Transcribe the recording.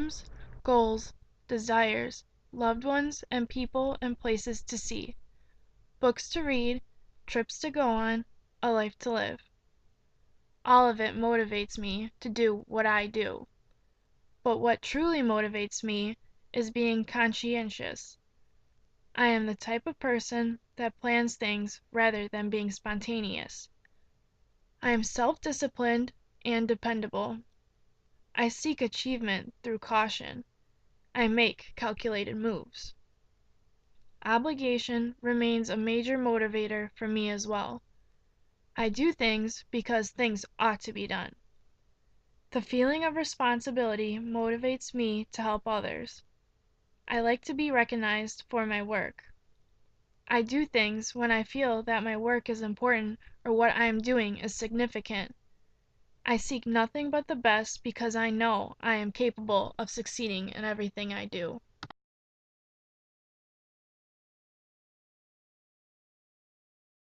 dreams, goals, desires, loved ones, and people and places to see, books to read, trips to go on, a life to live. All of it motivates me to do what I do. But what truly motivates me is being conscientious. I am the type of person that plans things rather than being spontaneous. I am self-disciplined and dependable. I seek achievement through caution. I make calculated moves. Obligation remains a major motivator for me as well. I do things because things ought to be done. The feeling of responsibility motivates me to help others. I like to be recognized for my work. I do things when I feel that my work is important or what I am doing is significant. I seek nothing but the best because I know I am capable of succeeding in everything I do.